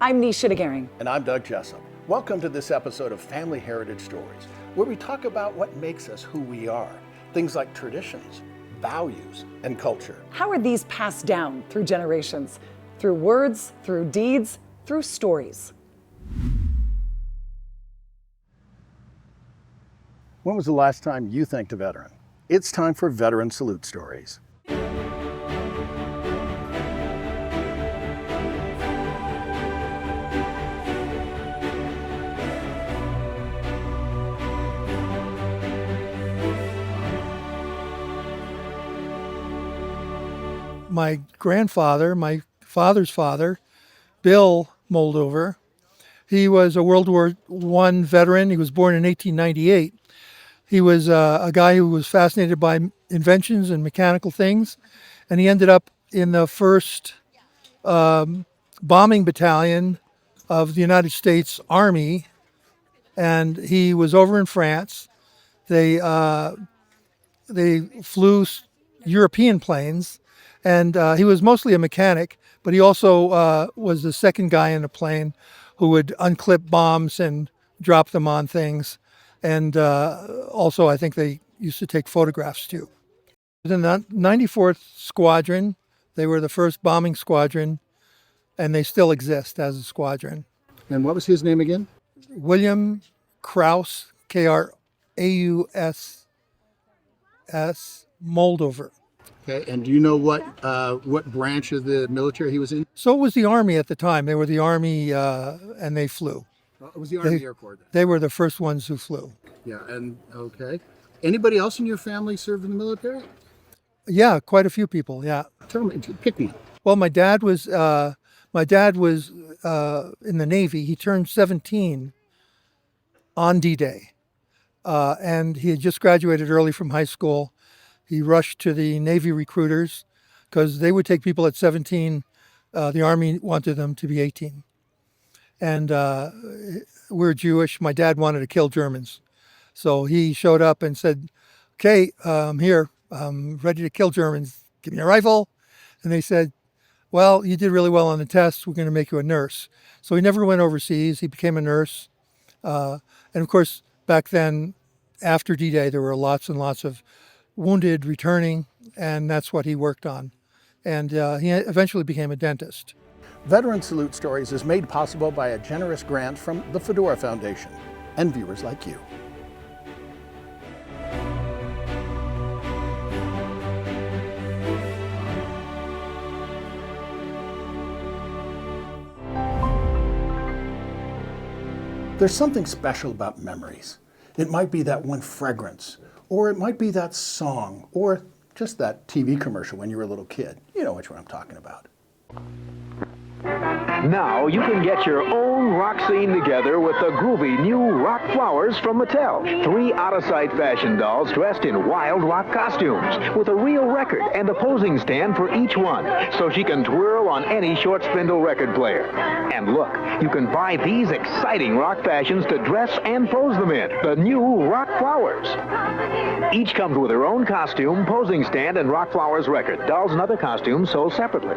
I'm Nisha DeGaring. And I'm Doug Jessop. Welcome to this episode of Family Heritage Stories, where we talk about what makes us who we are. Things like traditions, values, and culture. How are these passed down through generations? Through words, through deeds, through stories. When was the last time you thanked a veteran? It's time for Veteran Salute Stories. My grandfather, my father's father, Bill Moldover, he was a World War I veteran. He was born in 1898. He was a guy who was fascinated by inventions and mechanical things, and he ended up in the first bombing battalion of the United States Army, and he was over in France. They flew European planes, and he was mostly a mechanic, but he also was the second guy in a plane who would unclip bombs and drop them on things. And also, I think they used to take photographs too. In the 94th Squadron, they were the first bombing squadron, and they still exist as a squadron. And what was his name again? William Kraus, Kraus, Moldover. Okay, and do you know what branch of the military he was in? So it was the Army at the time. They were the Army, and they flew. It was the Army Air Corps then. They were the first ones who flew. Yeah, and okay. Anybody else in your family served in the military? Yeah, quite a few people. Yeah. Tell me, pick one. Well, my dad was in the Navy. He turned 17 on D-Day, and he had just graduated early from high school. He rushed to the Navy recruiters because they would take people at 17. The Army wanted them to be 18. And we're Jewish. My dad wanted to kill Germans. So he showed up and said, okay, I'm here. I'm ready to kill Germans. Give me a rifle. And they said, well, you did really well on the test. We're going to make you a nurse. So he never went overseas. He became a nurse. And of course, back then, after D-Day, there were lots and lots of wounded returning, and that's what he worked on. And he eventually became a dentist. Veteran Salute Stories is made possible by a generous grant from the Fedora Foundation and viewers like you. There's something special about memories. It might be that one fragrance, or it might be that song, or just that TV commercial when you were a little kid. You know which one I'm talking about. Now you can get your own rock scene together with the groovy new Rock Flowers from Mattel. 3 out-of-sight fashion dolls dressed in wild rock costumes with a real record and a posing stand for each one, so she can twirl on any short spindle record player. And look, you can buy these exciting rock fashions to dress and pose them in. The new Rock Flowers. Each comes with her own costume, posing stand, and Rock Flowers record. Dolls and other costumes sold separately.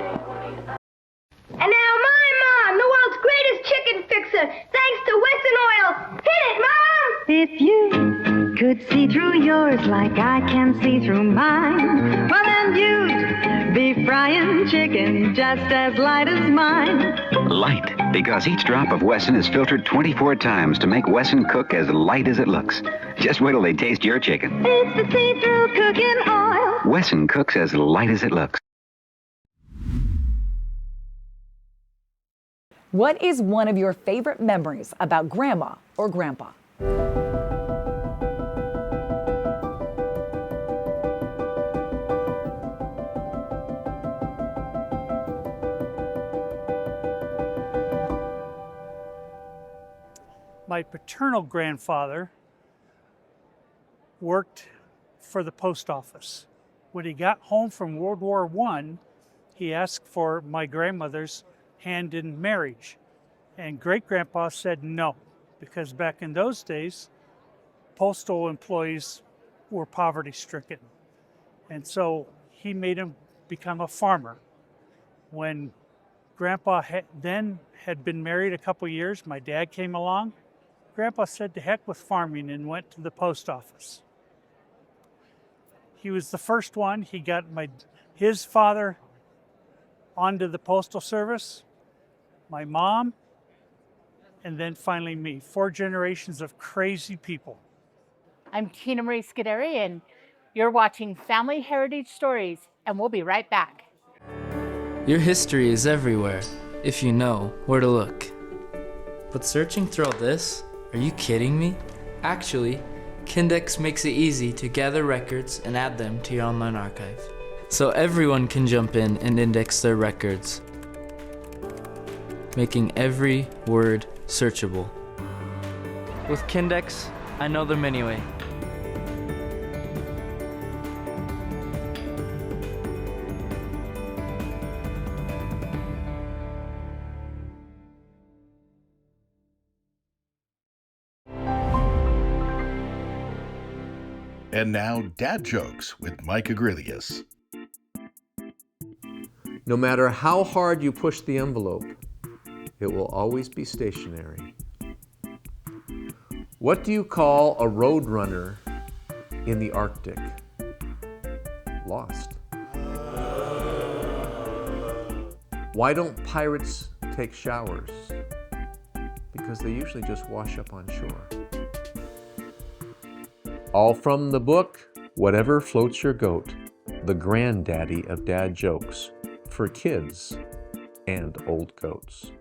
And now my mom, the world's greatest chicken fixer, thanks to Wesson Oil. Hit it, Mom! If you could see through yours like I can see through mine, well then you'd be frying chicken just as light as mine. Light, because each drop of Wesson is filtered 24 times to make Wesson cook as light as it looks. Just wait till they taste your chicken. It's the see-through cooking oil. Wesson cooks as light as it looks. What is one of your favorite memories about Grandma or Grandpa? My paternal grandfather worked for the post office. When he got home from World War I, he asked for my grandmother's hand in marriage. And great-grandpa said no, because back in those days, postal employees were poverty-stricken. And so he made him become a farmer when Grandpa then had been married a couple years. My dad came along. Grandpa said to heck with farming and went to the post office. He was the first one. He got his father onto the postal service, my mom, and then finally me. 4 generations of crazy people. I'm Tina Marie Scuderi, and you're watching Family Heritage Stories, and we'll be right back. Your history is everywhere, if you know where to look. But searching through all this? Are you kidding me? Actually, Kindex makes it easy to gather records and add them to your online archive. So everyone can jump in and index their records, making every word searchable. With Kindex, I know them anyway. And now, Dad Jokes with Mike Agrilius. No matter how hard you push the envelope, it will always be stationary. What do you call a road runner in the Arctic? Lost. Why don't pirates take showers? Because they usually just wash up on shore. All from the book, Whatever Floats Your Goat, the granddaddy of dad jokes for kids and old goats.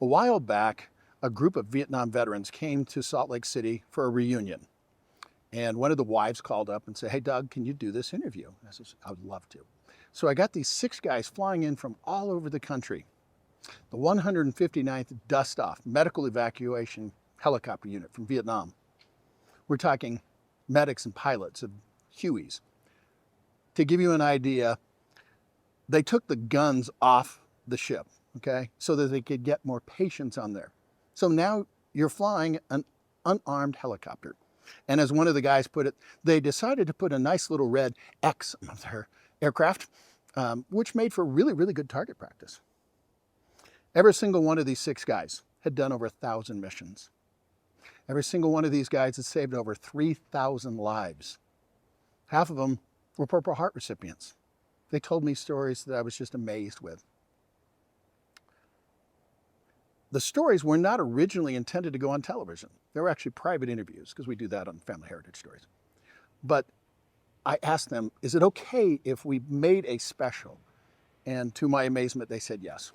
A while back, a group of Vietnam veterans came to Salt Lake City for a reunion. And one of the wives called up and said, "Hey, Doug, can you do this interview?" I said, "I would love to." So I got these 6 guys flying in from all over the country. The 159th Dust Off Medical Evacuation Helicopter Unit from Vietnam. We're talking medics and pilots of Hueys. To give you an idea, they took the guns off the ship, okay, so that they could get more patients on there. So now you're flying an unarmed helicopter. And as one of the guys put it, they decided to put a nice little red X on their aircraft, which made for really, really good target practice. Every single one of these 6 guys had done over 1,000 missions. Every single one of these guys has saved over 3,000 lives. Half of them were Purple Heart recipients. They told me stories that I was just amazed with. The stories were not originally intended to go on television. They were actually private interviews, because we do that on Family Heritage Stories. But I asked them, is it okay if we made a special? And to my amazement, they said yes.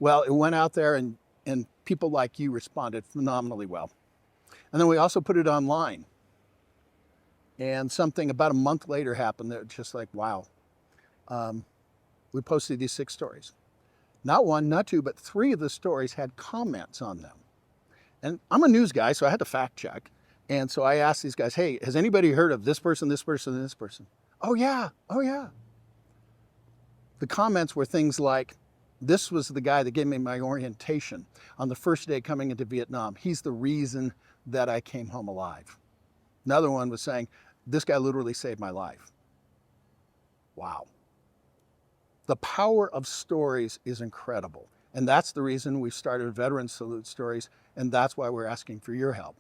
Well, it went out there and people like you responded phenomenally well. And then we also put it online. And something about a month later happened that was just like, wow. We posted these 6 stories. Not 1, not 2, but 3 of the stories had comments on them. And I'm a news guy, so I had to fact check. And so I asked these guys, hey, has anybody heard of this person, this person, and this person? Oh yeah, oh yeah. The comments were things like, this was the guy that gave me my orientation on the first day coming into Vietnam. He's the reason that I came home alive. Another one was saying, this guy literally saved my life. Wow. The power of stories is incredible. And that's the reason we started Veteran Salute Stories, and that's why we're asking for your help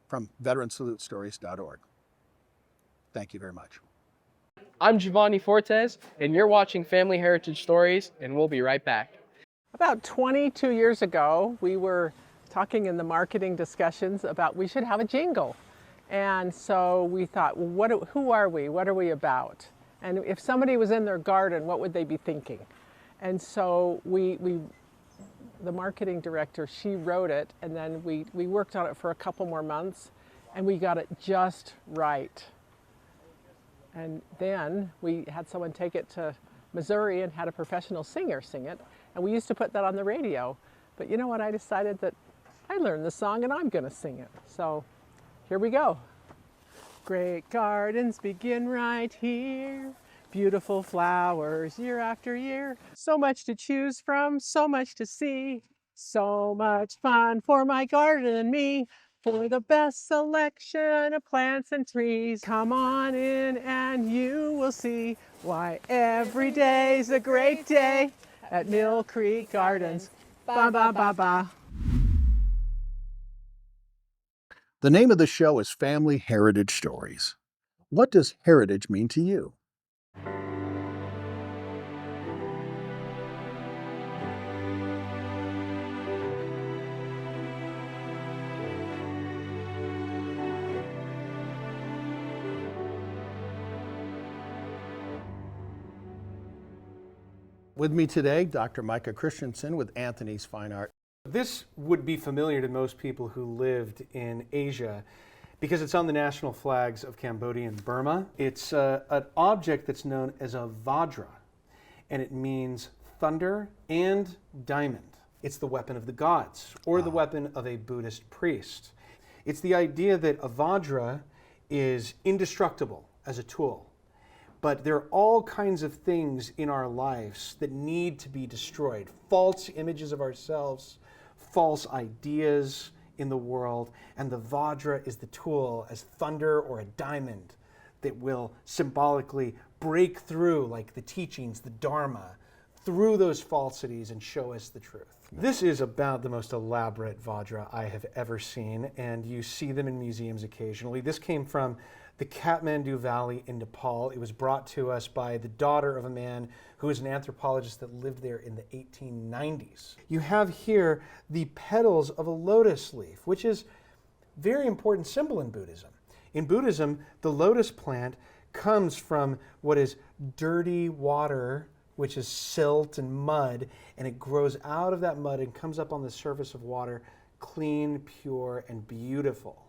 from veteransalutestories.org. Thank you very much. I'm Giovanni Fortes, and you're watching Family Heritage Stories, and we'll be right back. About 22 years ago, we were talking in the marketing discussions about we should have a jingle. And so we thought, well, who are we? What are we about? And if somebody was in their garden, what would they be thinking? And so the marketing director, she wrote it, and then we worked on it for a couple more months, and we got it just right. And then we had someone take it to Missouri and had a professional singer sing it. And we used to put that on the radio. But you know what? I decided that I learned the song and I'm going to sing it. So here we go. Great gardens begin right here. Beautiful flowers year after year. So much to choose from, so much to see. So much fun for my garden and me. For the best selection of plants and trees, come on in and you will see why every day's a great day at Mill Creek Gardens. Ba ba ba ba. The name of the show is Family Heritage Stories. What does heritage mean to you? With me today, Dr. Micah Christensen with Anthony's Fine Art. This would be familiar to most people who lived in Asia because it's on the national flags of Cambodia and Burma. It's an object that's known as a vajra, and it means thunder and diamond. It's the weapon of the gods, or the weapon of a Buddhist priest. It's the idea that a vajra is indestructible as a tool, but there are all kinds of things in our lives that need to be destroyed. False images of ourselves, false ideas in the world, and the vajra is the tool as thunder or a diamond that will symbolically break through, like the teachings, the Dharma, through those falsities and show us the truth. This is about the most elaborate vajra I have ever seen, and you see them in museums occasionally. This came from the Kathmandu Valley in Nepal. It was brought to us by the daughter of a man who was an anthropologist that lived there in the 1890s. You have here the petals of a lotus leaf, which is a very important symbol in Buddhism. In Buddhism, the lotus plant comes from what is dirty water, which is silt and mud, and it grows out of that mud and comes up on the surface of water, clean, pure, and beautiful.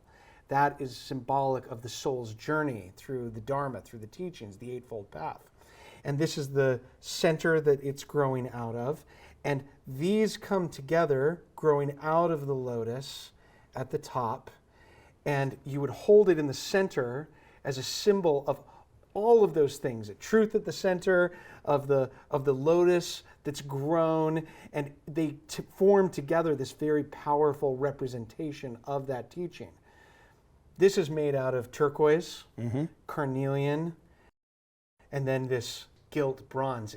That is symbolic of the soul's journey through the Dharma, through the teachings, the Eightfold Path. And this is the center that it's growing out of. And these come together, growing out of the lotus at the top. And you would hold it in the center as a symbol of all of those things. Truth at the center of the lotus that's grown. And they form together this very powerful representation of that teaching. This is made out of turquoise, carnelian, and then this gilt bronze.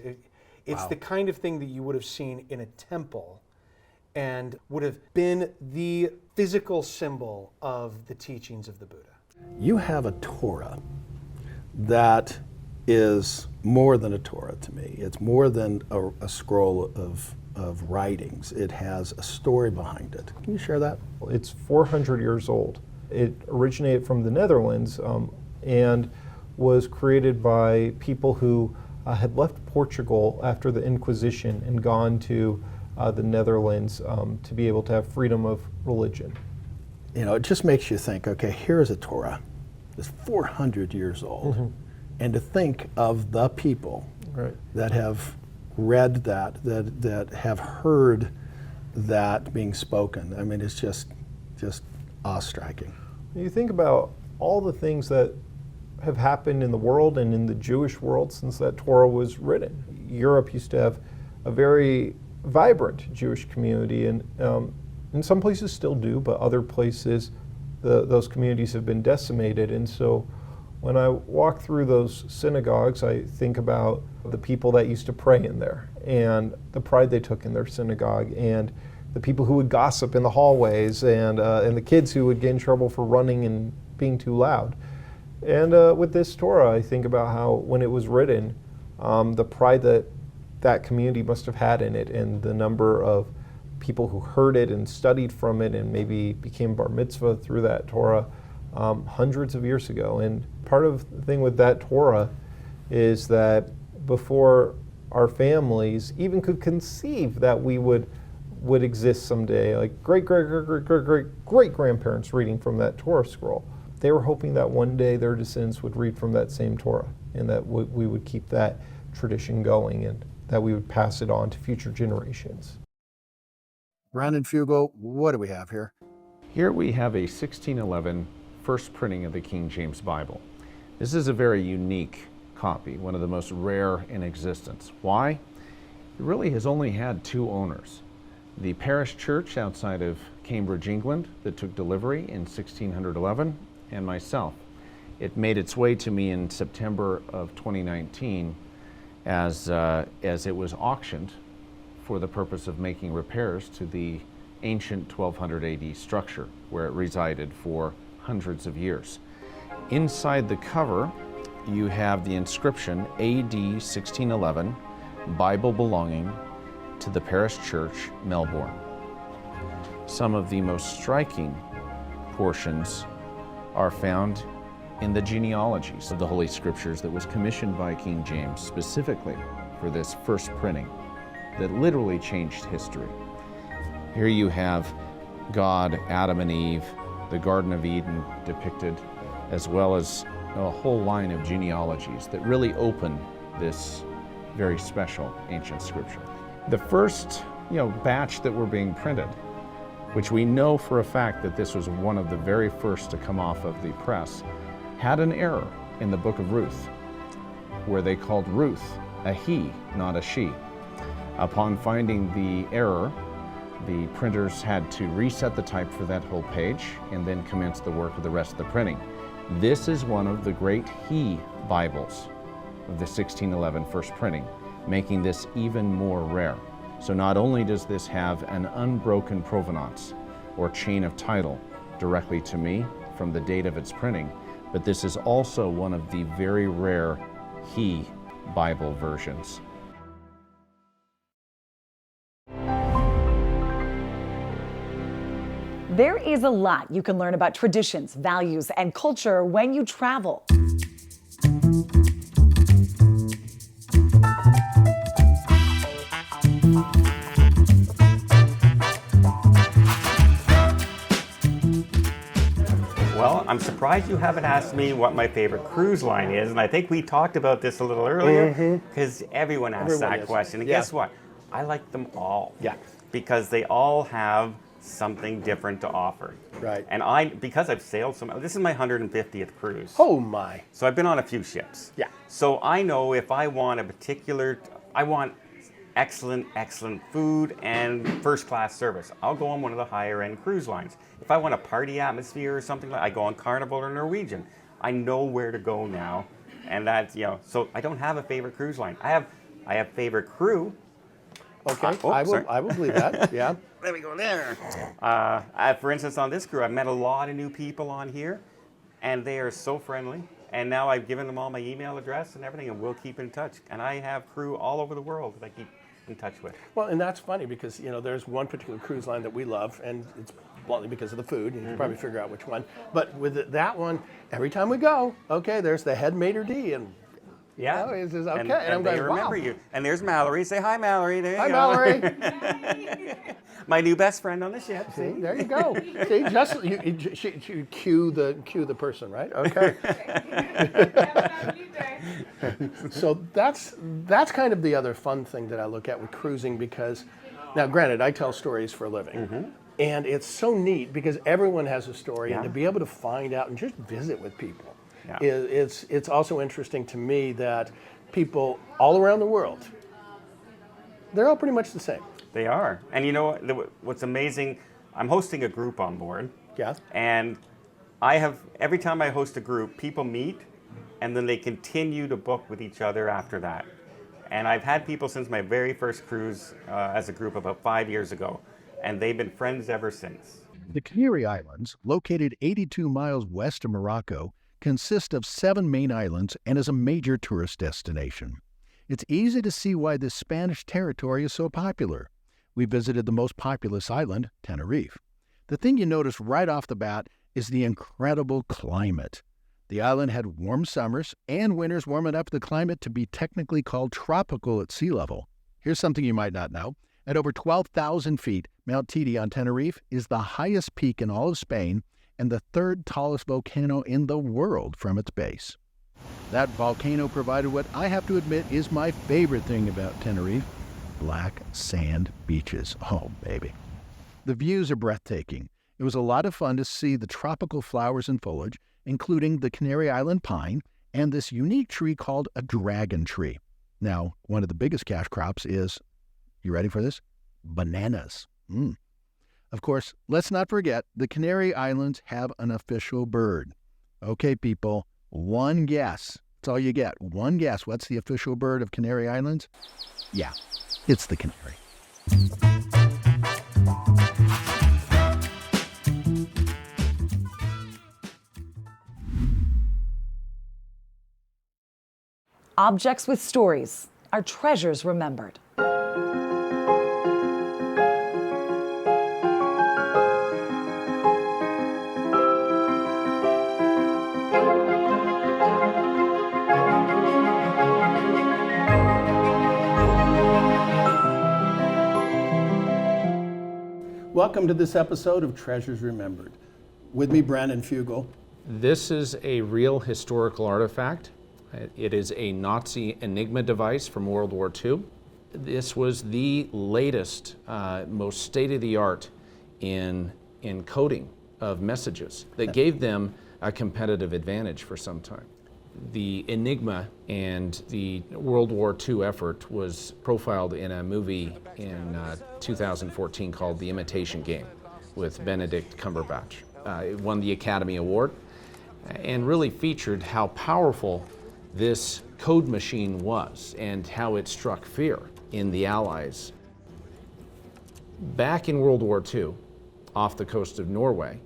It's the kind of thing that you would have seen in a temple and would have been the physical symbol of the teachings of the Buddha. You have a Torah that is more than a Torah to me. It's more than a scroll of writings. It has a story behind it. Can you share that? It's 400 years old. It originated from the Netherlands and was created by people who had left Portugal after the Inquisition and gone to the Netherlands to be able to have freedom of religion. You know, it just makes you think, okay, here's a Torah that's 400 years old. And to think of the people that have read that have heard that being spoken. I mean, it's just awe-striking. You think about all the things that have happened in the world and in the Jewish world since that Torah was written. Europe used to have a very vibrant Jewish community, and in some places still do, but other places those communities have been decimated. And so when I walk through those synagogues, I think about the people that used to pray in there and the pride they took in their synagogue, and the people who would gossip in the hallways, and the kids who would get in trouble for running and being too loud. And with this Torah, I think about how when it was written, the pride that community must have had in it, and the number of people who heard it and studied from it and maybe became bar mitzvah through that Torah hundreds of years ago. And part of the thing with that Torah is that before our families even could conceive that we would exist someday, like great grandparents reading from that Torah scroll, they were hoping that one day their descendants would read from that same Torah, and that we would keep that tradition going, and that we would pass it on to future generations. Brandon Fugal, what do we have here? Here we have a 1611 first printing of the King James Bible. This is a very unique copy, one of the most rare in existence. Why? It really has only had two owners. The parish church outside of Cambridge, England, that took delivery in 1611, and myself. It made its way to me in September of 2019 as it was auctioned for the purpose of making repairs to the ancient 1200 AD structure where it resided for hundreds of years. Inside the cover, you have the inscription AD 1611, Bible belonging to the Parish Church, Melbourne. Some of the most striking portions are found in the genealogies of the Holy Scriptures that was commissioned by King James specifically for this first printing that literally changed history. Here you have God, Adam and Eve, the Garden of Eden depicted, as well as a whole line of genealogies that really open this very special ancient scripture. The first, batch that were being printed, which we know for a fact that this was one of the very first to come off of the press, had an error in the book of Ruth, where they called Ruth a he, not a she. Upon finding the error, the printers had to reset the type for that whole page and then commence the work of the rest of the printing. This is one of the great he Bibles of the 1611 first printing, making this even more rare. So not only does this have an unbroken provenance or chain of title directly to me from the date of its printing, but this is also one of the very rare he Bible versions. There is a lot you can learn about traditions, values, and culture when you travel. Well, I'm surprised you haven't asked me what my favorite cruise line is, and I think we talked about this a little earlier, because everyone asks that question. And guess what? I like them all. Yeah. Because they all have something different to offer. Right. And because I've sailed this is my 150th cruise. Oh my. So I've been on a few ships. Yeah. So I know if I want I want excellent food and first class service, I'll go on one of the higher end cruise lines. If I want a party atmosphere or something I go on Carnival or Norwegian. I know where to go now. And that's, so I don't have a favorite cruise line. I have favorite crew. Okay, I will believe that, yeah. Let me go there. For instance, on this crew, I've met a lot of new people on here, and they are so friendly. And now I've given them all my email address and everything, and we'll keep in touch. And I have crew all over the world that I keep in touch with. Well, and that's funny because, there's one particular cruise line that we love, and it's bluntly because of the food. You can probably figure out which one. But with that one, every time we go, okay, there's the head maitre d', and yeah, it's okay. And I'm they going, remember wow. you. And there's Mallory. Say hi, Mallory. There you Hi, go. Mallory. My new best friend on the ship. See, there you go. See, just you cue the person, right? Okay. So that's kind of the other fun thing that I look at with cruising, because now, granted, I tell stories for a living, and it's so neat because everyone has a story, and to be able to find out and just visit with people. Yeah. It's also interesting to me that people all around the world, they're all pretty much the same. They are. And you know what's amazing? I'm hosting a group on board. Yeah. And every time I host a group, people meet and then they continue to book with each other after that. And I've had people since my very first cruise as a group about 5 years ago, and they've been friends ever since. The Canary Islands, located 82 miles west of Morocco, consist of 7 main islands and is a major tourist destination. It's easy to see why this Spanish territory is so popular. We visited the most populous island, Tenerife. The thing you notice right off the bat is the incredible climate. The island had warm summers and winters warm enough for the climate to be technically called tropical at sea level. Here's something you might not know. At over 12,000 feet, Mount Titi on Tenerife is the highest peak in all of Spain and the 3rd tallest volcano in the world from its base. That volcano provided what I have to admit is my favorite thing about Tenerife: black sand beaches. Oh, baby. The views are breathtaking. It was a lot of fun to see the tropical flowers and foliage, including the Canary Island pine and this unique tree called a dragon tree. Now, one of the biggest cash crops is, you ready for this? Bananas. Of course, let's not forget the Canary Islands have an official bird. Okay, people, one guess. That's all you get. One guess. What's the official bird of Canary Islands? Yeah, it's the canary. Objects with stories are treasures remembered. Welcome to this episode of Treasures Remembered. With me, Brandon Fugal. This is a real historical artifact. It is a Nazi Enigma device from World War II. This was the latest, most state-of-the-art in coding of messages that gave them a competitive advantage for some time. The Enigma and the World War II effort was profiled in a movie in 2014 called The Imitation Game with Benedict Cumberbatch. It won the Academy Award and really featured how powerful this code machine was and how it struck fear in the Allies. Back in World War II, off the coast of Norway,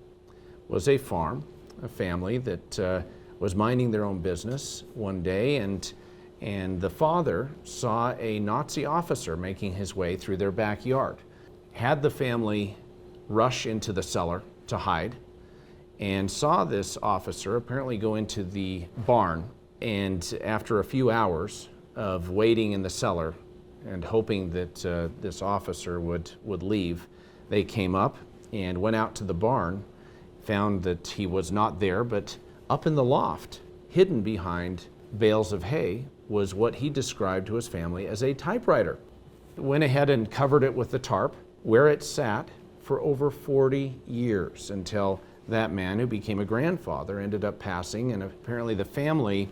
was a farm, a family that was minding their own business one day, and the father saw a Nazi officer making his way through their backyard. Had the family rush into the cellar to hide, and saw this officer apparently go into the barn, and after a few hours of waiting in the cellar and hoping that this officer would leave, they came up and went out to the barn, found that he was not there, but up in the loft, hidden behind bales of hay, was what he described to his family as a typewriter. Went ahead and covered it with the tarp, where it sat for over 40 years until that man, who became a grandfather, ended up passing, and apparently the family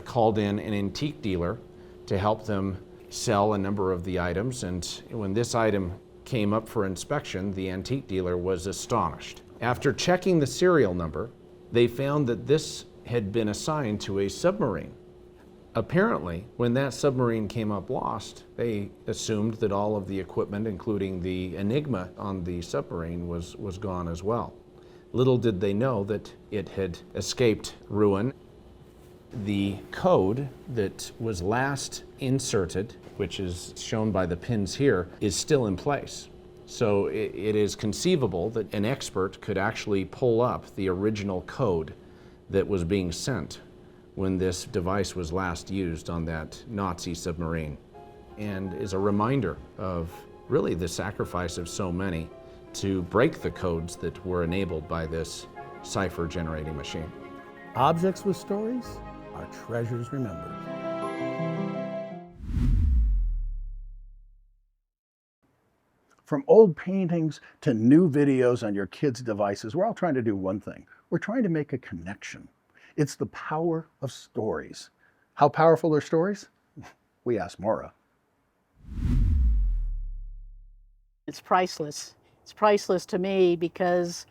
called in an antique dealer to help them sell a number of the items, and when this item came up for inspection, the antique dealer was astonished. After checking the serial number, they found that this had been assigned to a submarine. Apparently, when that submarine came up lost, they assumed that all of the equipment, including the Enigma on the submarine, was gone as well. Little did they know that it had escaped ruin. The code that was last inserted, which is shown by the pins here, is still in place. So it is conceivable that an expert could actually pull up the original code that was being sent when this device was last used on that Nazi submarine, and is a reminder of really the sacrifice of so many to break the codes that were enabled by this cipher generating machine. Objects with stories are treasures remembered. From old paintings to new videos on your kids' devices, we're all trying to do one thing. We're trying to make a connection. It's the power of stories. How powerful are stories? We asked Maura. It's priceless. It's priceless to me because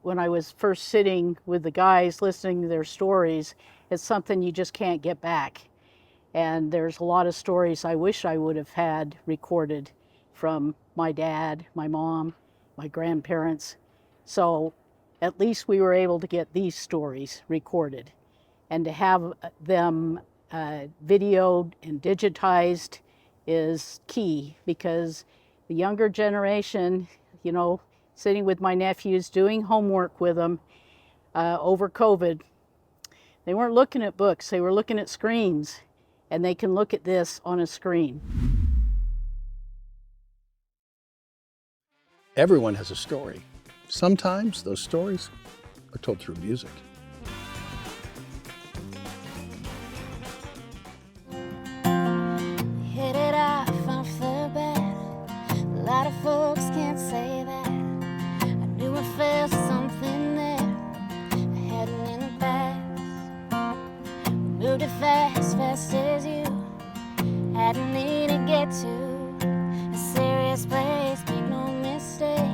when I was first sitting with the guys listening to their stories, it's something you just can't get back. And there's a lot of stories I wish I would have had recorded from my dad, my mom, my grandparents. So at least we were able to get these stories recorded. And to have them videoed and digitized is key, because the younger generation, you know, sitting with my nephews, doing homework with them over COVID, they weren't looking at books, they were looking at screens, and they can look at this on a screen. Everyone has a story. Sometimes those stories are told through music. Hit it off the bat. A lot of folks can't say that. I knew I felt something there. I hadn't in the past. We moved it fast as you. Hadn't need to get to a serious place, make no mistake.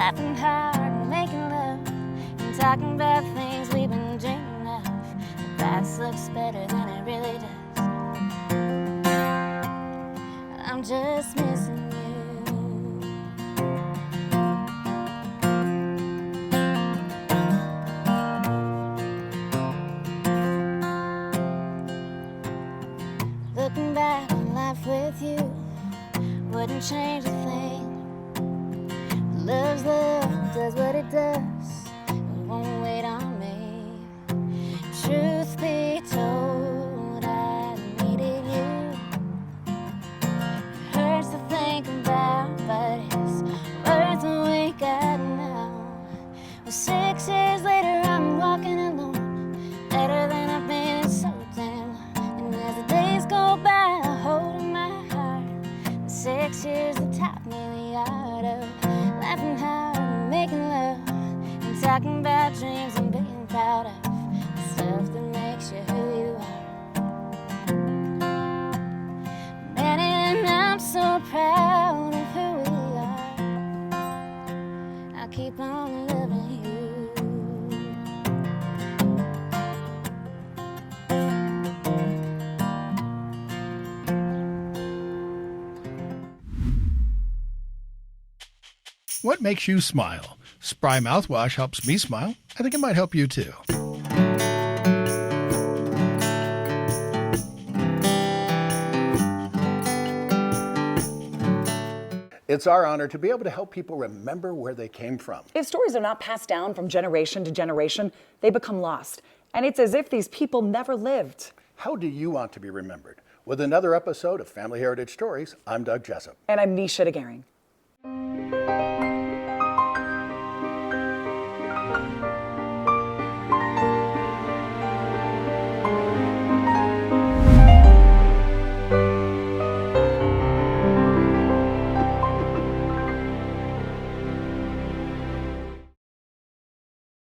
laughing hard, making love, and talking about things we've been dreaming of. The past looks better than it really does. I'm just missing you. Looking back on life with you wouldn't change a thing. Love's love, does what it does, it won't wait on me. Truth be told, I needed you. It hurts to think about, but it's worth the wait got now. Well, 6 years later, I'm walking alone, better than I've been so damn long. And as the days go by, I hold in my heart the 6 years that taught me the art of laughing hard, making love, and talking about dreams and being proud of the stuff that makes you who you are. Man, and I'm so proud of who we are. I'll keep on loving you. What makes you smile? Spry mouthwash helps me smile. I think it might help you too. It's our honor to be able to help people remember where they came from. If stories are not passed down from generation to generation, they become lost. And it's as if these people never lived. How do you want to be remembered? With another episode of Family Heritage Stories, I'm Doug Jessop. And I'm Nisha DeGaring.